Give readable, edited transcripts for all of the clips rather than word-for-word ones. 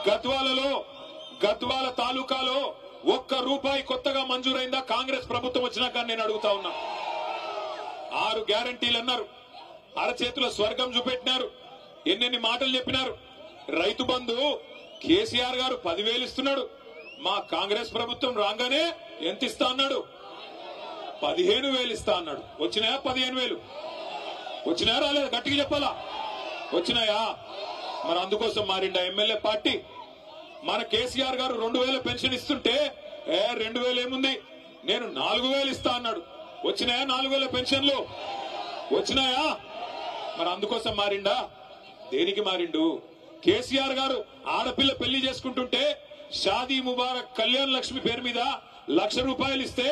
గద్వాల తాలూకాలో ఒక్క రూపాయి కొత్తగా మంజూరైందా కాంగ్రెస్ ప్రభుత్వం వచ్చినాక నేను అడుగుతా ఉన్నా. 6 గ్యారంటీలు అన్నారు, అరచేతుల స్వర్గం చూపెట్టినారు, ఎన్నెన్ని మాటలు చెప్పినారు. రైతు బంధు కేసీఆర్ గారు 10,000 ఇస్తున్నాడు, మా కాంగ్రెస్ ప్రభుత్వం రాగానే ఎంత ఇస్తా అన్నాడు? 15,000 ఇస్తా అన్నాడు. వచ్చినాయా 15,000? వచ్చినాయా రాలేదు? గట్టిగా చెప్పాలా? వచ్చినాయా? మరి అందుకోసం మారిండా ఎమ్మెల్యే పార్టీ. మన కేసీఆర్ గారు 2,000 పెన్షన్ ఇస్తుంటే 2,000 ఏముంది, నేను 4,000 ఇస్తా అన్నాడు. వచ్చినాయా 4,000 పెన్షన్లు? వచ్చినాయా? మరి అందుకోసం మారిండా? దేనికి మారిండు? కేసీఆర్ గారు ఆడపిల్ల పెళ్లి చేసుకుంటుంటే షాదీ ముబారక్ కళ్యాణ్ లక్ష్మి పేరు మీద ₹1,00,000 ఇస్తే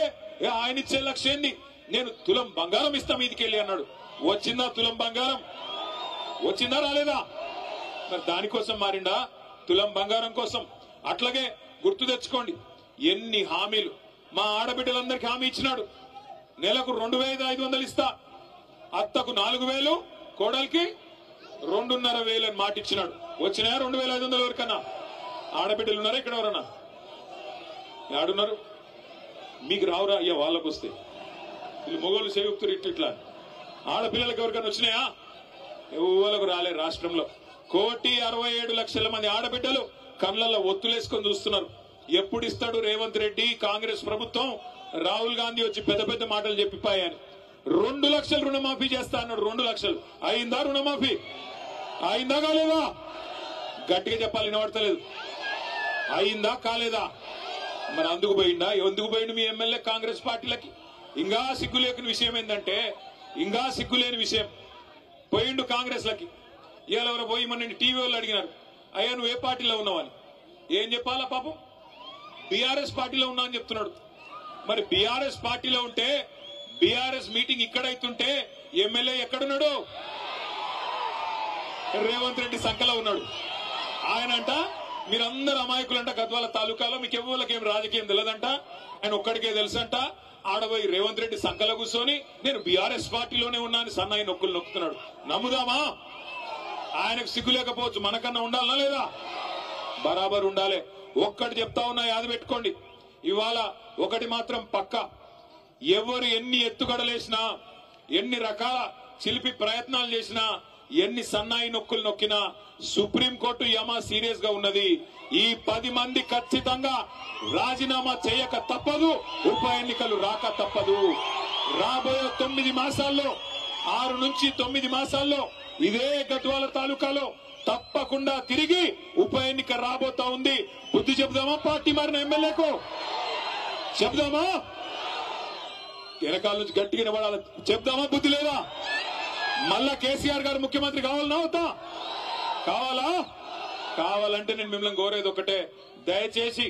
ఆయన ఇచ్చే లక్ష్యాన్ని నేను తులం బంగారం ఇస్తా మీదికెళ్ళి అన్నాడు. వచ్చిందా తులం బంగారం? వచ్చిందా రాలేదా? మరి దానికోసం మారిండా? తులం బంగారం కోసం. అట్లాగే గుర్తు తెచ్చుకోండి, ఎన్ని హామీలు మా ఆడబిడ్డలందరికీ హామీ ఇచ్చినాడు. నెలకు 2,500 ఇస్తా, అత్తకు 4,000, కోడలికి 2,500 అని మాట ఇచ్చినాడు. వచ్చినాయా 2,500 వరకన్నా? ఆడబిడ్డలు ఉన్నారా ఇక్కడ? ఎవరన్నా ఆడున్నారు? మీకు రావురా అయ్యా? వాళ్ళకు వస్తే వీళ్ళు మొగోళ్ళు చేయుక్తురు ఇట్లా. ఆడపిల్లలకు ఎవరికైనా వచ్చినాయా? ఎవరికి రాలే. రాష్ట్రంలో 1,67,00,000 మంది ఆడబిడ్డలు కళ్ళల్లో ఒత్తులేసుకొని చూస్తున్నారు. ఎప్పుడు ఇస్తాడు రేవంత్ రెడ్డి కాంగ్రెస్ ప్రభుత్వం? రాహుల్ గాంధీ వచ్చి పెద్ద పెద్ద మాటలు చెప్పిపోయాను. 2 లక్షలు రుణమాఫీ చేస్తా అన్నాడు. 2 లక్షలు అయిందా? రుణమాఫీ అయిందా కాలేదా? గట్టిగా చెప్పాలి, వినబడతలేదు. అయిందా కాలేదా? మరి అందుకు పోయిందా? ఎందుకు పోయిండు మీ ఎమ్మెల్యే కాంగ్రెస్ పార్టీలకి? ఇంకా సిగ్గులేని విషయం ఏంటంటే, ఇంకా సిగ్గులేని విషయం, పోయిండు కాంగ్రెస్ లకి. ఇవాళ పోయి మన టీవీ వాళ్ళు అడిగినారు, అయ్యా నువ్వు ఏ పార్టీలో ఉన్నావని. ఏం చెప్పాలా పాపం? బీఆర్ఎస్ పార్టీలో ఉన్నా అని చెప్తున్నాడు. మరి బీఆర్ఎస్ పార్టీలో ఉంటే బీఆర్ఎస్ మీటింగ్ ఇక్కడైతుంటే ఎమ్మెల్యే ఎక్కడున్నాడు? రేవంత్ రెడ్డి సంకలో ఉన్నాడు. ఆయనంట మీరందరూ అమాయకులంట, గద్వాల తాలూకాలో మీకు ఎవరికేం రాజకీయం తెలియదంట, ఆయన ఒక్కడికే తెలుసంట. ఆడబోయి రేవంత్ రెడ్డి సంకలో కూర్చొని నేను బీఆర్ఎస్ పార్టీలోనే ఉన్నాను సన్నాయి నొక్కులు నొక్కుతున్నాడు. నమ్ముదామా? ఆయనకు సిగ్గు లేకపోవచ్చు, మనకన్నా ఉండాలనా లేదా? బరాబర్ ఉండాలి. ఒక్కటి చెప్తా ఉన్నా, యాద పెట్టుకోండి. ఇవాళ ఒకటి మాత్రం పక్క, ఎవరు ఎన్ని ఎత్తుగడలేసినా, ఎన్ని రకాల చిలిపి ప్రయత్నాలు చేసినా, ఎన్ని సన్నాయి నొక్కులు నొక్కినా సుప్రీంకోర్టు యమా సీరియస్ గా ఉన్నది. ఈ 10 మంది ఖచ్చితంగా రాజీనామా చేయక తప్పదు, ఉప ఎన్నికలు రాక తప్పదు. రాబోయే 9 మాసాల్లో, 6 నుంచి 9 మాసాల్లో ఇదే గద్వాల తాలూకాలో తప్పకుండా తిరిగి ఉప ఎన్నిక రాబోతా ఉంది. బుద్ధి చెబుదామా పార్టీ మారిన ఎమ్మెల్యేకు? చెబుదామా? వెనకాల నుంచి గట్టిగా నిలబడాలి. చెప్దామా? బుద్ధి లేదా? మళ్ళా కేసీఆర్ గారు ముఖ్యమంత్రి కావాలన్నా అవుతా? కావాలా? కావాలంటే నేను మిమ్మల్ని కోరేది ఒకటే, దయచేసి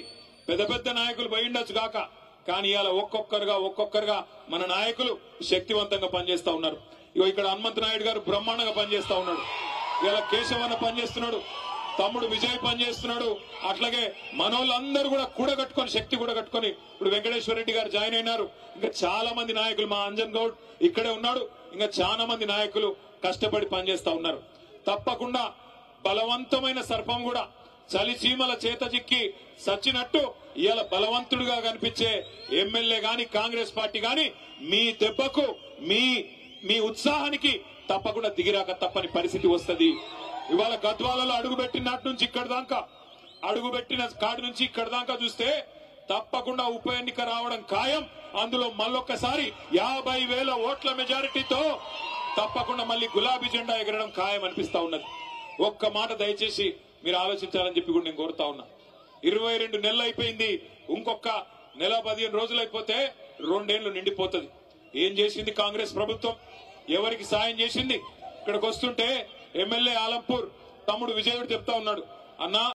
పెద్ద పెద్ద నాయకులు పోయిండొచ్చు కాక, కానీ ఇవాళ ఒక్కొక్కరుగా మన నాయకులు శక్తివంతంగా పనిచేస్తా ఉన్నారు. ఇగో ఇక్కడ హనుమంత్ నాయుడు గారు బ్రహ్మాండంగా పనిచేస్తా ఉన్నాడు. ఇలా కేశవన్న పనిచేస్తున్నాడు, తమ్ముడు విజయ్ పనిచేస్తున్నాడు. అట్లాగే మనోళ్ళందరూ కూడా కూడగట్టుకొని, శక్తి కూడగట్టుకొని ఇప్పుడు వెంకటేశ్వర రెడ్డి గారు జాయిన్ అయినారు. ఇంకా చాలా మంది నాయకులు, మా అంజన్ గౌడ్ ఇక్కడే ఉన్నాడు, ఇంకా చాలా మంది నాయకులు కష్టపడి పనిచేస్తా ఉన్నారు. తప్పకుండా బలవంతమైన సర్పం కూడా చలి చీమల చేత చిక్కి సచ్చినట్టు ఇవాళ బలవంతుడుగా కనిపించే ఎమ్మెల్యే గాని కాంగ్రెస్ పార్టీ గాని మీ దెబ్బకు, మీ ఉత్సాహానికి తప్పకుండా దిగిరాక తప్పని పరిస్థితి వస్తుంది. ఇవాళ గద్వాలలో అడుగుపెట్టిన నాటి నుంచి ఇక్కడ దాకా, అడుగుపెట్టిన కాడి నుంచి ఇక్కడ దాకా చూస్తే తప్పకుండా ఉప ఎన్నిక రావడం ఖాయం. అందులో మళ్ళొక్కసారి 50,000 ఓట్ల మెజారిటీతో తప్పకుండా మళ్ళీ గులాబీ జెండా ఎగరడం ఖాయం అనిపిస్తా ఉన్నది. ఒక్క మాట దయచేసి మీరు ఆలోచించాలని చెప్పి కూడా నేను కోరుతా ఉన్నా. 22 నెలలు అయిపోయింది, ఇంకొక నెల 15 రోజులు అయిపోతే 2 ఏళ్లు నిండిపోతుంది. ఏం చేసింది కాంగ్రెస్ ప్రభుత్వం? ఎవరికి సాయం చేసింది? ఇక్కడికి వస్తుంటే ఎమ్మెల్యే ఆలంపూర్ తమ్ముడు విజయుడు చెప్తా ఉన్నాడు, అన్నా